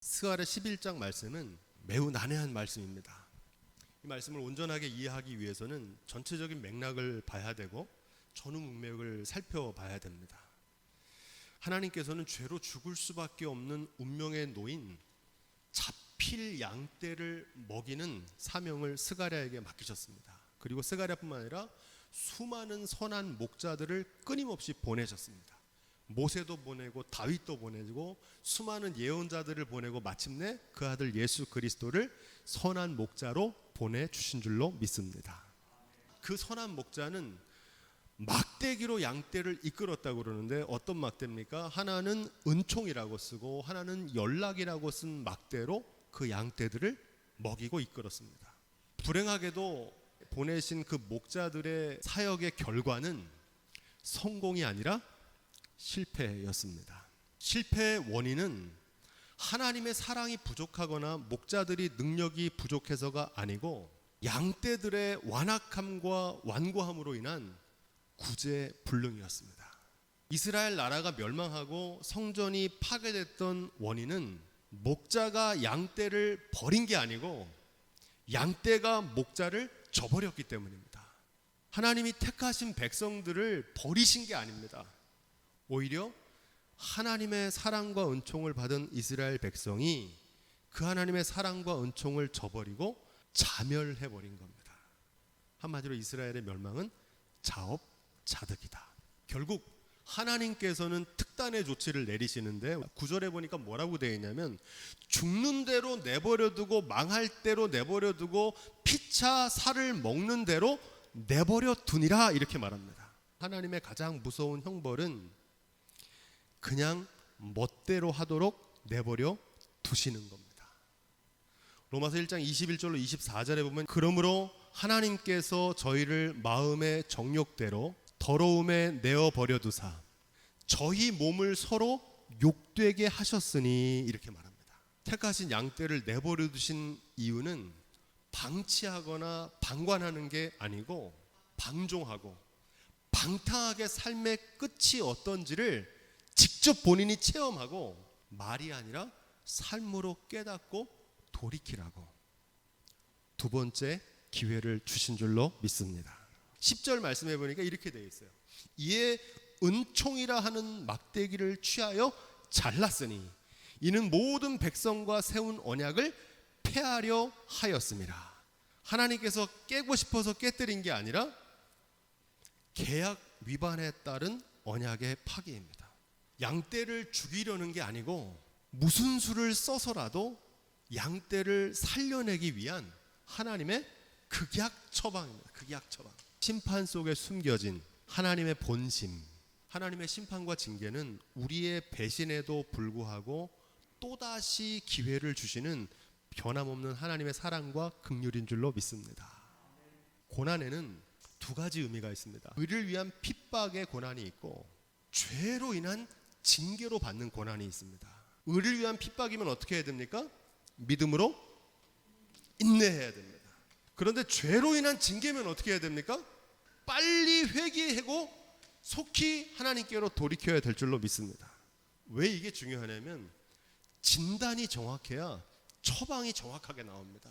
스가랴 11장 말씀은 매우 난해한 말씀입니다. 이 말씀을 온전하게 이해하기 위해서는 전체적인 맥락을 봐야 되고 전후 문맥을 살펴봐야 됩니다. 하나님께서는 죄로 죽을 수밖에 없는 운명에 놓인 잡힐 양떼를 먹이는 사명을 스가랴에게 맡기셨습니다. 그리고 스가랴뿐만 아니라 수많은 선한 목자들을 끊임없이 보내셨습니다. 모세도 보내고 다윗도 보내고 수많은 예언자들을 보내고 마침내 그 아들 예수 그리스도를 선한 목자로 보내주신 줄로 믿습니다. 그 선한 목자는 막대기로 양떼를 이끌었다고 그러는데 어떤 막대입니까? 하나는 은총이라고 쓰고 하나는 연락이라고 쓴 막대로 그 양떼들을 먹이고 이끌었습니다. 불행하게도 보내신 그 목자들의 사역의 결과는 성공이 아니라 실패였습니다. 실패의 원인은 하나님의 사랑이 부족하거나 목자들이 능력이 부족해서가 아니고 양떼들의 완악함과 완고함으로 인한 구제불능이었습니다. 이스라엘 나라가 멸망하고 성전이 파괴됐던 원인은 목자가 양떼를 버린 게 아니고 양떼가 목자를 저버렸기 때문입니다. 하나님이 택하신 백성들을 버리신 게 아닙니다. 오히려 하나님의 사랑과 은총을 받은 이스라엘 백성이 그 하나님의 사랑과 은총을 저버리고 자멸해버린 겁니다. 한마디로 이스라엘의 멸망은 자업자득이다. 결국 하나님께서는 특단의 조치를 내리시는데 9절에 보니까 뭐라고 되어 있냐면 죽는 대로 내버려두고 망할 대로 내버려두고 피차 살을 먹는 대로 내버려두니라 이렇게 말합니다. 하나님의 가장 무서운 형벌은 그냥 멋대로 하도록 내버려 두시는 겁니다. 로마서 1장 21절로 24절에 보면 그러므로 하나님께서 저희를 마음의 정욕대로 더러움에 내어버려 두사 저희 몸을 서로 욕되게 하셨으니 이렇게 말합니다. 택하신 양떼를 내버려 두신 이유는 방치하거나 방관하는 게 아니고 방종하고 방탕하게 삶의 끝이 어떤지를 직접 본인이 체험하고 말이 아니라 삶으로 깨닫고 돌이키라고 두 번째 기회를 주신 줄로 믿습니다. 10절 말씀해 보니까 이렇게 되어 있어요. 이에 은총이라 하는 막대기를 취하여 잘랐으니 이는 모든 백성과 세운 언약을 폐하려 하였습니다. 하나님께서 깨고 싶어서 깨뜨린 게 아니라 계약 위반에 따른 언약의 파기입니다. 양떼를 죽이려는 게 아니고 무슨 수를 써서라도 양떼를 살려내기 위한 하나님의 극약 처방입니다. 극약 처방. 심판 속에 숨겨진 하나님의 본심, 하나님의 심판과 징계는 우리의 배신에도 불구하고 또다시 기회를 주시는 변함없는 하나님의 사랑과 긍휼인 줄로 믿습니다. 고난에는 두 가지 의미가 있습니다. 의를 위한 핍박의 고난이 있고 죄로 인한 징계로 받는 고난이 있습니다. 의를 위한 핍박이면 어떻게 해야 됩니까? 믿음으로 인내해야 됩니다. 그런데 죄로 인한 징계면 어떻게 해야 됩니까? 빨리 회개하고 속히 하나님께로 돌이켜야 될 줄로 믿습니다. 왜 이게 중요하냐면 진단이 정확해야 처방이 정확하게 나옵니다.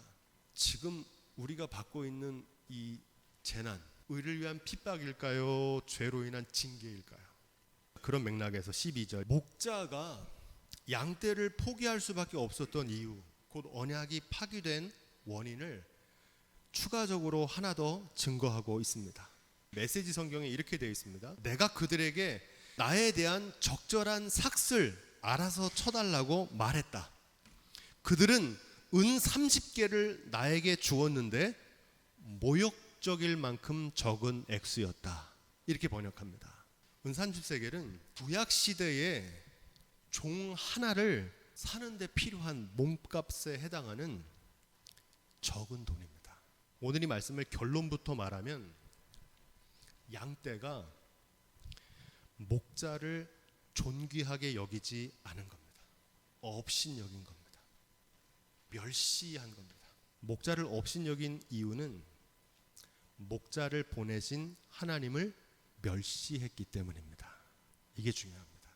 지금 우리가 받고 있는 이 재난, 의를 위한 핍박일까요? 죄로 인한 징계일까요? 그런 맥락에서 12절 목자가 양떼를 포기할 수밖에 없었던 이유, 곧 언약이 파기된 원인을 추가적으로 하나 더 증거하고 있습니다. 메시지 성경에 이렇게 되어 있습니다. 내가 그들에게 나에 대한 적절한 삭슬 알아서 쳐달라고 말했다. 그들은 은 30개를 나에게 주었는데 모욕적일 만큼 적은 액수였다. 이렇게 번역합니다. 은 30세겔은 구약시대에 종 하나를 사는데 필요한 몸값에 해당하는 적은 돈입니다. 오늘 이 말씀을 결론부터 말하면 양떼가 목자를 존귀하게 여기지 않은 겁니다. 업신여긴 겁니다. 멸시한 겁니다. 목자를 업신여긴 이유는 목자를 보내신 하나님을 멸시했기 때문입니다. 이게 중요합니다.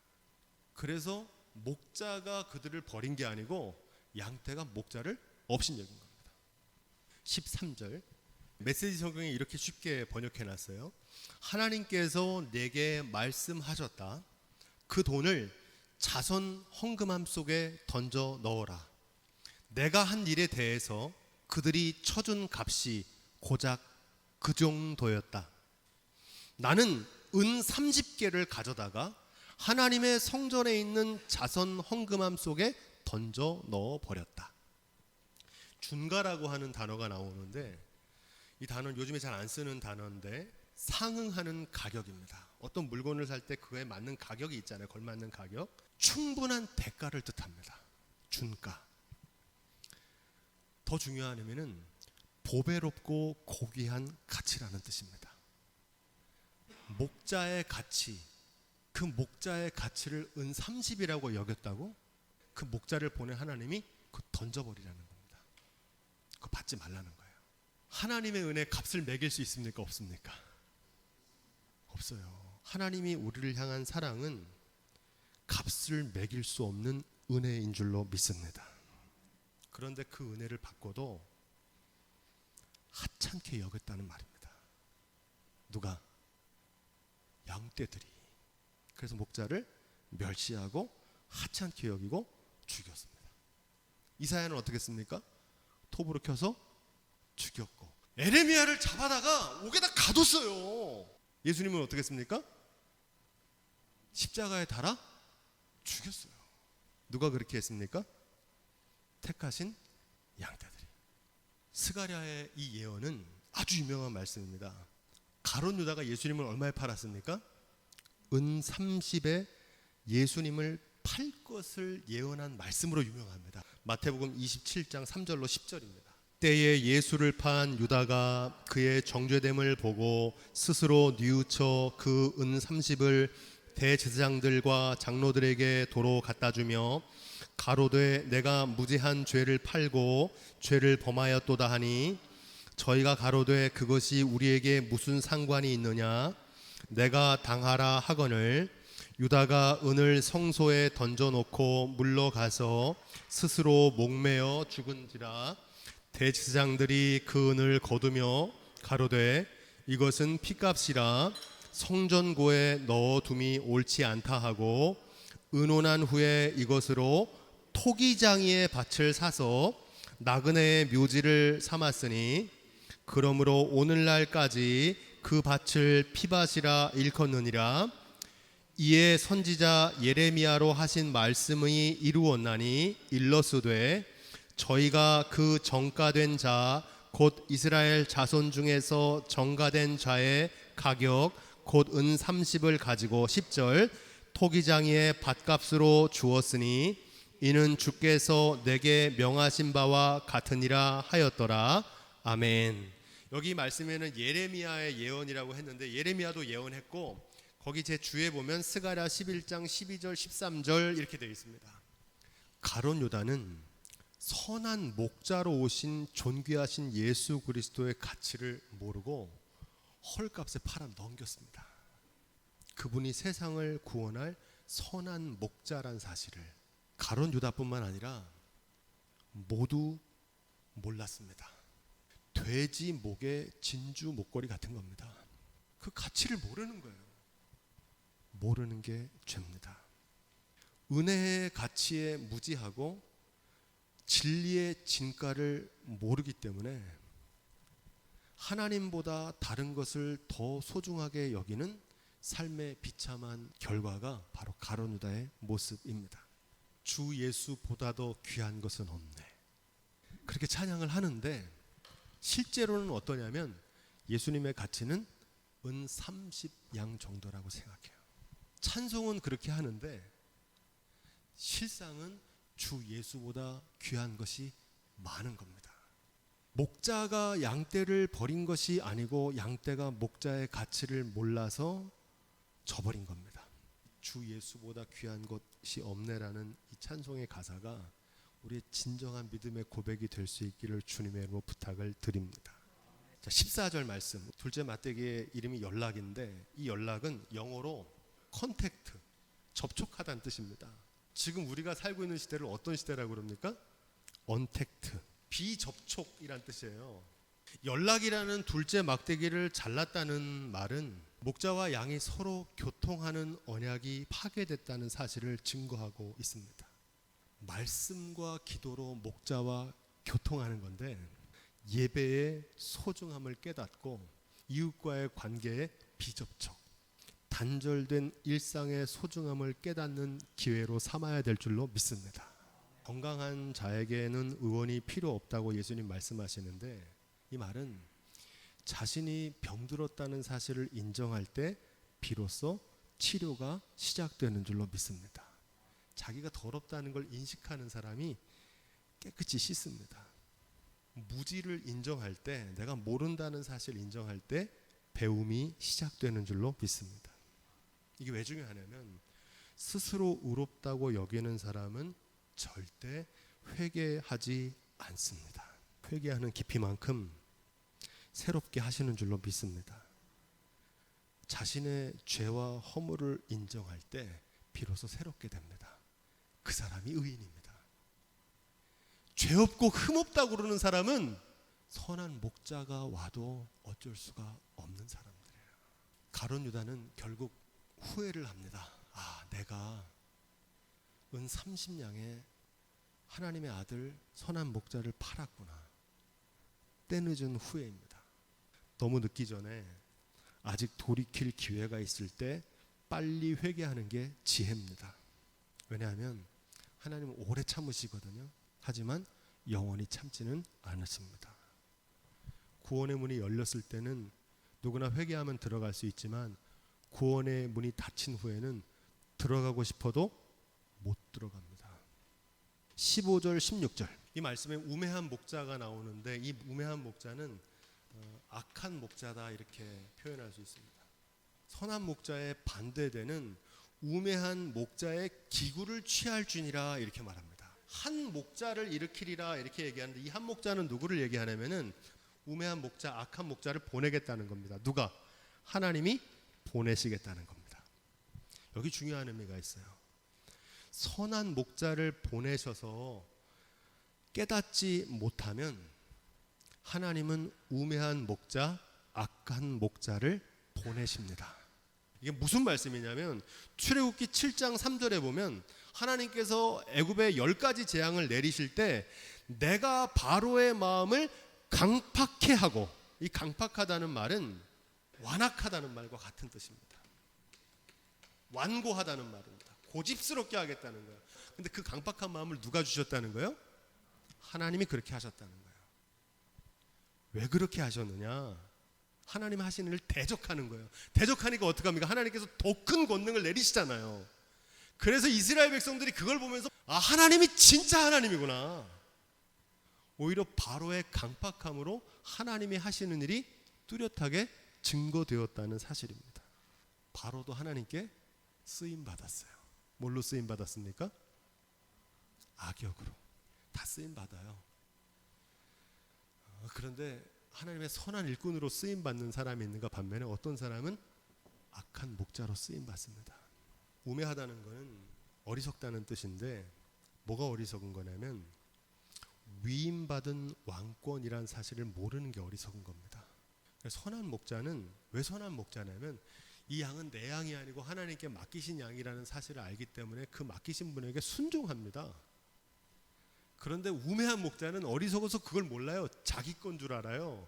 그래서 목자가 그들을 버린 게 아니고 양떼가 목자를 업신 여긴 겁니다. 13절 메시지 성경에 이렇게 쉽게 번역해 놨어요. 하나님께서 내게 말씀하셨다. 그 돈을 자선 헌금함 속에 던져 넣어라. 내가 한 일에 대해서 그들이 쳐준 값이 고작 그 정도였다. 나는 은 30개를 가져다가 하나님의 성전에 있는 자선 헌금함 속에 던져 넣어 버렸다. 준가라고 하는 단어가 나오는데, 이 단어는 요즘에 잘 안 쓰는 단어인데 상응하는 가격입니다. 어떤 물건을 살 때 그에 맞는 가격이 있잖아요. 걸맞는 가격. 충분한 대가를 뜻합니다. 준가. 더 중요한 의미는 보배롭고 고귀한 가치라는 뜻입니다. 목자의 가치, 그 목자의 가치를 은 30이라고 여겼다고? 그 목자를 보낸 하나님이 그거 던져버리라는 겁니다. 그거 받지 말라는 거예요. 하나님의 은혜 값을 매길 수 있습니까? 없습니까? 없어요. 하나님이 우리를 향한 사랑은 값을 매길 수 없는 은혜인 줄로 믿습니다. 그런데 그 은혜를 받고도 하찮게 여겼다는 말입니다. 누가? 양떼들이. 그래서 목자를 멸시하고 하찮게 여기고 죽였습니다. 이사야는 어떻게 했습니까? 톱으로 켜서 죽였고, 에레미야를 잡아다가 옥에다 가뒀어요. 예수님은 어떻게 했습니까? 십자가에 달아 죽였어요. 누가 그렇게 했습니까? 택하신 양떼들이. 스가랴의 이 예언은 아주 유명한 말씀입니다. 가룟 유다가 예수님을 얼마에 팔았습니까? 은 30에 예수님을 팔 것을 예언한 말씀으로 유명합니다. 마태복음 27장 3절로 10절입니다. 때에 예수를 판 유다가 그의 정죄됨을 보고 스스로 뉘우쳐 그 은 30을 대제사장들과 장로들에게 도로 갖다 주며 가로되 내가 무죄한 죄를 팔고 죄를 범하였도다 하니, 저희가 가로되 그것이 우리에게 무슨 상관이 있느냐, 내가 당하라 하거늘 유다가 은을 성소에 던져놓고 물러가서 스스로 목매어 죽은지라. 대제사장들이 그 은을 거두며 가로되 이것은 피값이라 성전고에 넣어둠이 옳지 않다 하고, 은혼한 후에 이것으로 토기장이의 밭을 사서 나그네의 묘지를 삼았으니, 그러므로 오늘날까지 그 밭을 피밭이라 일컫느니라. 이에 선지자 예레미야로 하신 말씀이 이루었나니 일러스되 저희가 그 정가된 자 곧 이스라엘 자손 중에서 정가된 자의 가격 곧 은 30을 가지고 10절 토기장이의 밭값으로 주었으니 이는 주께서 내게 명하신 바와 같으니라 하였더라. 아멘. 여기 말씀에는 예레미야의 예언이라고 했는데, 예레미야도 예언했고 거기 제 주에 보면 스가랴 11장 12절 13절 이렇게 되어 있습니다. 가룟 유다는 선한 목자로 오신 존귀하신 예수 그리스도의 가치를 모르고 헐값에 팔아 넘겼습니다. 그분이 세상을 구원할 선한 목자란 사실을 가룟 유다뿐만 아니라 모두 몰랐습니다. 돼지 목에 진주 목걸이 같은 겁니다. 그 가치를 모르는 거예요. 모르는 게 죄입니다. 은혜의 가치에 무지하고 진리의 진가를 모르기 때문에 하나님보다 다른 것을 더 소중하게 여기는 삶의 비참한 결과가 바로 가룟 유다의 모습입니다. 주 예수보다 더 귀한 것은 없네. 그렇게 찬양을 하는데 실제로는 어떠냐면 예수님의 가치는 은 30양 정도라고 생각해요. 찬송은 그렇게 하는데 실상은 주 예수보다 귀한 것이 많은 겁니다. 목자가 양떼를 버린 것이 아니고 양떼가 목자의 가치를 몰라서 저버린 겁니다. 주 예수보다 귀한 것이 없네라는 이 찬송의 가사가 우리의 진정한 믿음의 고백이 될 수 있기를 주님의 이름으로 부탁을 드립니다. 자, 14절 말씀. 둘째 맞대기의 이름이 연락인데 이 연락은 영어로 컨택트, 접촉하다는 뜻입니다. 지금 우리가 살고 있는 시대를 어떤 시대라고 그럽니까? 언택트, 비접촉이란 뜻이에요. 연락이라는 둘째 막대기를 잘랐다는 말은 목자와 양이 서로 교통하는 언약이 파괴됐다는 사실을 증거하고 있습니다. 말씀과 기도로 목자와 교통하는 건데 예배의 소중함을 깨닫고 이웃과의 관계의 비접촉, 단절된 일상의 소중함을 깨닫는 기회로 삼아야 될 줄로 믿습니다. 건강한 자에게는 의원이 필요 없다고 예수님 말씀하시는데 이 말은 자신이 병들었다는 사실을 인정할 때 비로소 치료가 시작되는 줄로 믿습니다. 자기가 더럽다는 걸 인식하는 사람이 깨끗이 씻습니다. 무지를 인정할 때, 내가 모른다는 사실을 인정할 때 배움이 시작되는 줄로 믿습니다. 이게 왜 중요하냐면 스스로 의롭다고 여기는 사람은 절대 회개하지 않습니다. 회개하는 깊이만큼 새롭게 하시는 줄로 믿습니다. 자신의 죄와 허물을 인정할 때 비로소 새롭게 됩니다. 그 사람이 의인입니다. 죄 없고 흠 없다고 그러는 사람은 선한 목자가 와도 어쩔 수가 없는 사람들이에요. 가룟 유다는 결국 후회를 합니다. 내가 은 30냥에 하나님의 아들 선한 목자를 팔았구나. 때늦은 후회입니다. 너무 늦기 전에 아직 돌이킬 기회가 있을 때 빨리 회개하는 게 지혜입니다. 왜냐하면 하나님은 오래 참으시거든요. 하지만 영원히 참지는 않으십니다. 구원의 문이 열렸을 때는 누구나 회개하면 들어갈 수 있지만 구원의 문이 닫힌 후에는 들어가고 싶어도 못 들어갑니다. 15절 16절 이 말씀에 우매한 목자가 나오는데 이 우매한 목자는 악한 목자다 이렇게 표현할 수 있습니다. 선한 목자의 반대되는 우매한 목자의 기구를 취할 주니라 이렇게 말합니다. 한 목자를 일으키리라 이렇게 얘기하는데 이 한 목자는 누구를 얘기하냐면은 우매한 목자, 악한 목자를 보내겠다는 겁니다. 누가? 하나님이 보내시겠다는 겁니다. 여기 중요한 의미가 있어요. 선한 목자를 보내셔서 깨닫지 못하면 하나님은 우매한 목자, 악한 목자를 보내십니다. 이게 무슨 말씀이냐면 출애굽기 7장 3절에 보면 하나님께서 애굽에 10가지 재앙을 내리실 때 내가 바로의 마음을 강팍해 하고, 이 강팍하다는 말은 완악하다는 말과 같은 뜻입니다. 완고하다는 말입니다. 고집스럽게 하겠다는 거예요. 근데 그 강팍한 마음을 누가 주셨다는 거예요? 하나님이 그렇게 하셨다는 거예요. 왜 그렇게 하셨느냐? 하나님 하시는 일을 대적하는 거예요. 대적하니까 어떡합니까? 하나님께서 더 큰 권능을 내리시잖아요. 그래서 이스라엘 백성들이 그걸 보면서 하나님이 진짜 하나님이구나. 오히려 바로의 강팍함으로 하나님이 하시는 일이 뚜렷하게 증거되었다는 사실입니다. 바로도 하나님께 쓰임 받았어요. 뭘로 쓰임 받았습니까? 악역으로 다 쓰임 받아요. 그런데 하나님의 선한 일꾼으로 쓰임 받는 사람이 있는가 반면에 어떤 사람은 악한 목자로 쓰임 받습니다. 우매하다는 것은 어리석다는 뜻인데 뭐가 어리석은 거냐면 위임받은 왕권이란 사실을 모르는 게 어리석은 겁니다. 선한 목자는 왜 선한 목자냐면 이 양은 내 양이 아니고 하나님께 맡기신 양이라는 사실을 알기 때문에 그 맡기신 분에게 순종합니다. 그런데 우매한 목자는 어리석어서 그걸 몰라요. 자기 건 줄 알아요.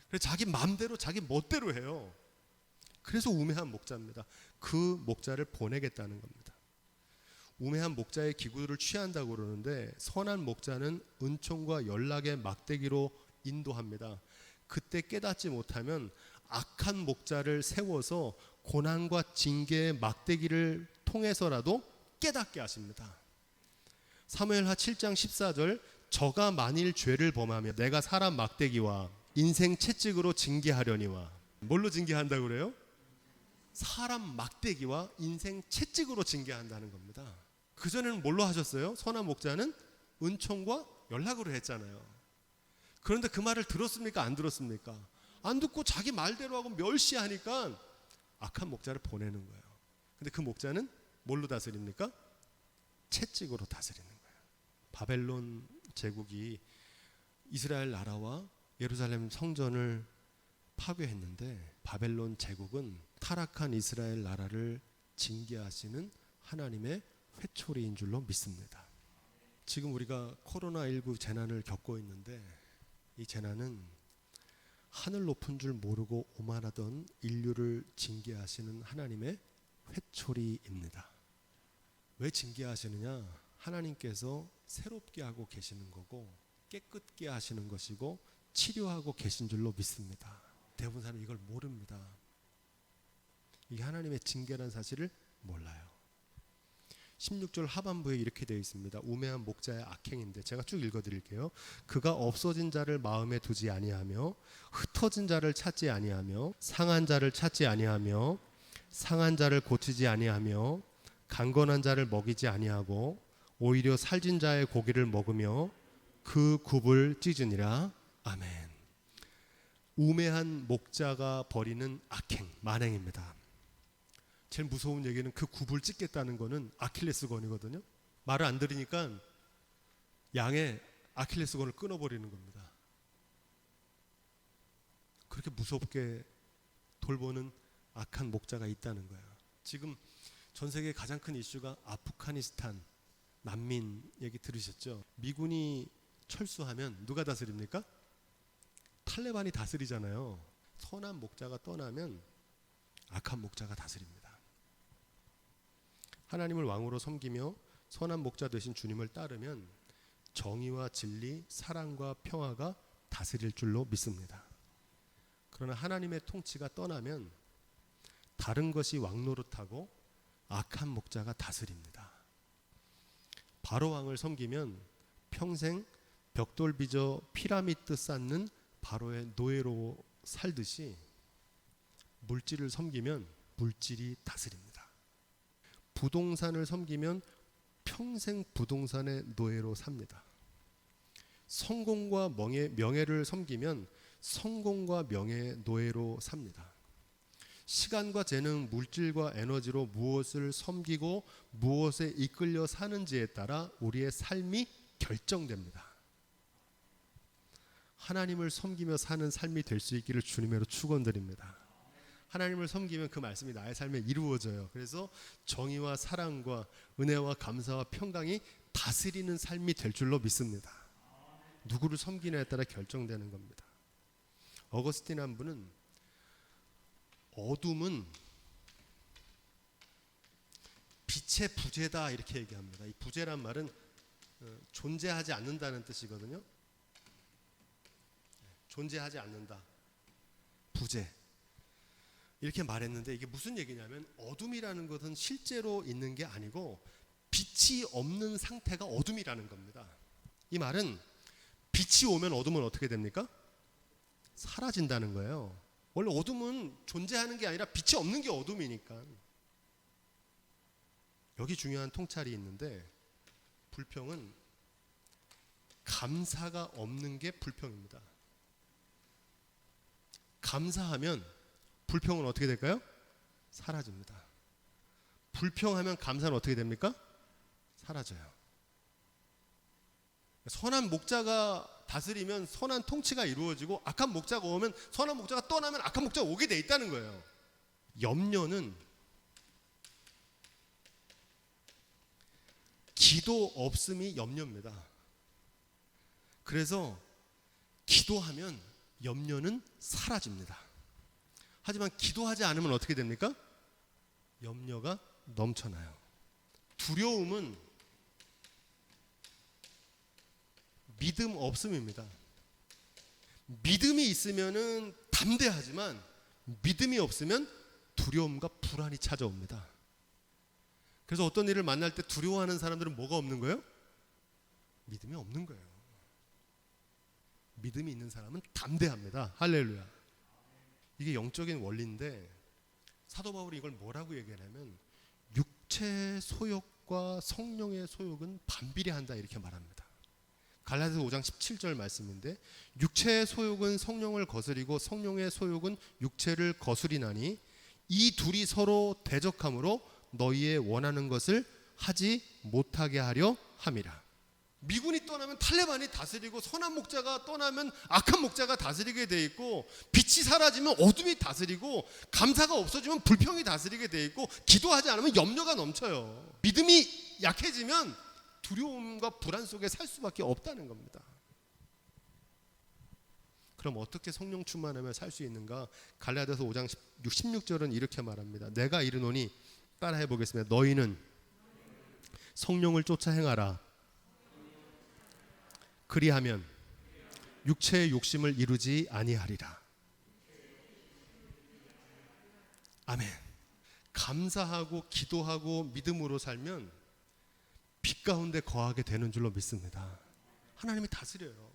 그래서 자기 마음대로 자기 멋대로 해요. 그래서 우매한 목자입니다. 그 목자를 보내겠다는 겁니다. 우매한 목자의 기구를 취한다고 그러는데 선한 목자는 은총과 연락의 막대기로 인도합니다. 그때 깨닫지 못하면 악한 목자를 세워서 고난과 징계의 막대기를 통해서라도 깨닫게 하십니다. 사무엘하 7장 14절 저가 만일 죄를 범하며 내가 사람 막대기와 인생 채찍으로 징계하려니와 뭘로 징계한다고 그래요? 사람 막대기와 인생 채찍으로 징계한다는 겁니다. 그전에는 뭘로 하셨어요? 선한 목자는 은총과 연락으로 했잖아요. 그런데 그 말을 들었습니까? 안 들었습니까? 안 듣고 자기 말대로 하고 멸시하니까 악한 목자를 보내는 거예요. 근데 그 목자는 뭘로 다스립니까? 채찍으로 다스리는 거예요. 바벨론 제국이 이스라엘 나라와 예루살렘 성전을 파괴했는데 바벨론 제국은 타락한 이스라엘 나라를 징계하시는 하나님의 회초리인 줄로 믿습니다. 지금 우리가 코로나19 재난을 겪고 있는데 이 재난은 하늘 높은 줄 모르고 오만하던 인류를 징계하시는 하나님의 회초리입니다. 왜 징계하시느냐? 하나님께서 새롭게 하고 계시는 거고 깨끗게 하시는 것이고 치료하고 계신 줄로 믿습니다. 대부분 사람이 이걸 모릅니다. 이게 하나님의 징계라는 사실을 몰라요. 16절 하반부에 이렇게 되어 있습니다. 우매한 목자의 악행인데 제가 쭉 읽어드릴게요. 그가 없어진 자를 마음에 두지 아니하며 흩어진 자를 찾지 아니하며 상한 자를 찾지 아니하며 상한 자를 고치지 아니하며 강건한 자를 먹이지 아니하고 오히려 살진 자의 고기를 먹으며 그 굽을 찢으니라. 아멘. 우매한 목자가 벌이는 악행, 만행입니다. 제일 무서운 얘기는 그 굽을 찢겠다는 거는 아킬레스건이거든요. 말을 안 들으니까 양의 아킬레스건을 끊어버리는 겁니다. 그렇게 무섭게 돌보는 악한 목자가 있다는 거예요. 지금 전 세계 가장 큰 이슈가 아프가니스탄 난민 얘기 들으셨죠? 미군이 철수하면 누가 다스립니까? 탈레반이 다스리잖아요. 선한 목자가 떠나면 악한 목자가 다스립니다. 하나님을 왕으로 섬기며 선한 목자 되신 주님을 따르면 정의와 진리, 사랑과 평화가 다스릴 줄로 믿습니다. 그러나 하나님의 통치가 떠나면 다른 것이 왕노릇하고 악한 목자가 다스립니다. 바로 왕을 섬기면 평생 벽돌 빚어 피라미드 쌓는 바로의 노예로 살듯이 물질을 섬기면 물질이 다스립니다. 부동산을 섬기면 평생 부동산의 노예로 삽니다. 성공과 명예를 섬기면 성공과 명예의 노예로 삽니다. 시간과 재능, 물질과 에너지로 무엇을 섬기고 무엇에 이끌려 사는지에 따라 우리의 삶이 결정됩니다. 하나님을 섬기며 사는 삶이 될 수 있기를 주님으로 축원드립니다. 하나님을 섬기면 그 말씀이 나의 삶에 이루어져요. 그래서 정의와 사랑과 은혜와 감사와 평강이 다스리는 삶이 될 줄로 믿습니다. 누구를 섬기느냐에 따라 결정되는 겁니다. 어거스틴 한 분은 어둠은 빛의 부재다 이렇게 얘기합니다. 이 부재란 말은 존재하지 않는다는 뜻이거든요. 존재하지 않는다. 부재. 이렇게 말했는데 이게 무슨 얘기냐면 어둠이라는 것은 실제로 있는 게 아니고 빛이 없는 상태가 어둠이라는 겁니다. 이 말은 빛이 오면 어둠은 어떻게 됩니까? 사라진다는 거예요. 원래 어둠은 존재하는 게 아니라 빛이 없는 게 어둠이니까. 여기 중요한 통찰이 있는데 불평은 감사가 없는 게 불평입니다. 감사하면 불평은 어떻게 될까요? 사라집니다. 불평하면 감사는 어떻게 됩니까? 사라져요. 선한 목자가 다스리면 선한 통치가 이루어지고 악한 목자가 오면 선한 목자가 떠나면 악한 목자가 오게 돼 있다는 거예요. 염려는 기도 없음이 염려입니다. 그래서 기도하면 염려는 사라집니다. 하지만 기도하지 않으면 어떻게 됩니까? 염려가 넘쳐나요. 두려움은 믿음 없음입니다. 믿음이 있으면은 담대하지만 믿음이 없으면 두려움과 불안이 찾아옵니다. 그래서 어떤 일을 만날 때 두려워하는 사람들은 뭐가 없는 거예요? 믿음이 없는 거예요. 믿음이 있는 사람은 담대합니다. 할렐루야. 이게 영적인 원리인데 사도 바울이 이걸 뭐라고 얘기하냐면 육체의 소욕과 성령의 소욕은 반비례한다 이렇게 말합니다. 갈라디아서 5장 17절 말씀인데 육체의 소욕은 성령을 거스리고 성령의 소욕은 육체를 거스리나니 이 둘이 서로 대적함으로 너희의 원하는 것을 하지 못하게 하려 함이라. 미군이 떠나면 탈레반이 다스리고, 선한 목자가 떠나면 악한 목자가 다스리게 돼 있고, 빛이 사라지면 어둠이 다스리고, 감사가 없어지면 불평이 다스리게 돼 있고, 기도하지 않으면 염려가 넘쳐요. 믿음이 약해지면 두려움과 불안 속에 살 수밖에 없다는 겁니다. 그럼 어떻게 성령 충만하며 살 수 있는가? 갈라디아서 5장 16절은 이렇게 말합니다. 내가 이르노니, 따라해 보겠습니다. 너희는 성령을 쫓아 행하라. 그리하면 육체의 욕심을 이루지 아니하리라. 아멘. 감사하고 기도하고 믿음으로 살면 빛 가운데 거하게 되는 줄로 믿습니다. 하나님이 다스려요.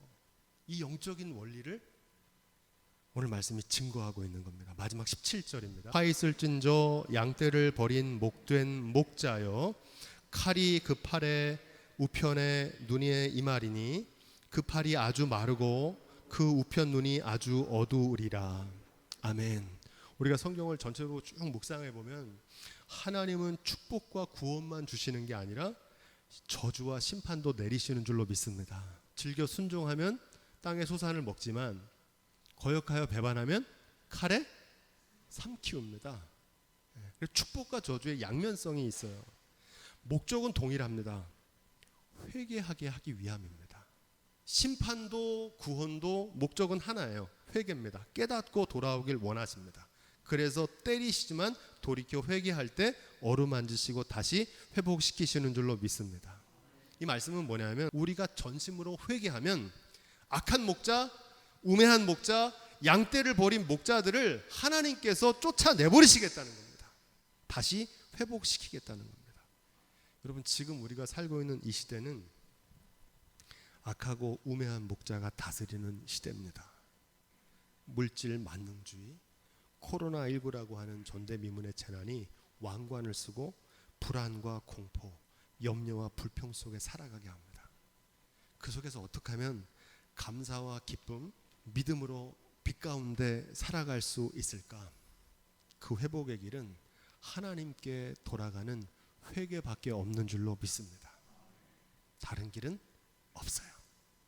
이 영적인 원리를 오늘 말씀이 증거하고 있는 겁니다. 마지막 17절입니다. 화 있을진저 양떼를 버린 목된 목자여, 칼이 그 팔에 우편에 눈에 임하리니 그 팔이 아주 마르고 그 우편 눈이 아주 어두우리라. 아멘. 우리가 성경을 전체로 쭉 묵상해 보면 하나님은 축복과 구원만 주시는 게 아니라 저주와 심판도 내리시는 줄로 믿습니다. 즐겨 순종하면 땅의 소산을 먹지만 거역하여 배반하면 칼에 삼키웁니다. 축복과 저주의 양면성이 있어요. 목적은 동일합니다. 회개하게 하기 위함입니다. 심판도 구원도 목적은 하나예요. 회개입니다. 깨닫고 돌아오길 원하십니다. 그래서 때리시지만 돌이켜 회개할 때 어루만지시고 다시 회복시키시는 줄로 믿습니다. 이 말씀은 뭐냐면, 우리가 전심으로 회개하면 악한 목자, 우매한 목자, 양떼를 버린 목자들을 하나님께서 쫓아내버리시겠다는 겁니다. 다시 회복시키겠다는 겁니다. 여러분, 지금 우리가 살고 있는 이 시대는 악하고 우매한 목자가 다스리는 시대입니다. 물질 만능주의, 코로나19라고 하는 전대미문의 재난이 왕관을 쓰고 불안과 공포, 염려와 불평 속에 살아가게 합니다. 그 속에서 어떻게 하면 감사와 기쁨, 믿음으로 빛 가운데 살아갈 수 있을까? 그 회복의 길은 하나님께 돌아가는 회개밖에 없는 줄로 믿습니다. 다른 길은 없어요.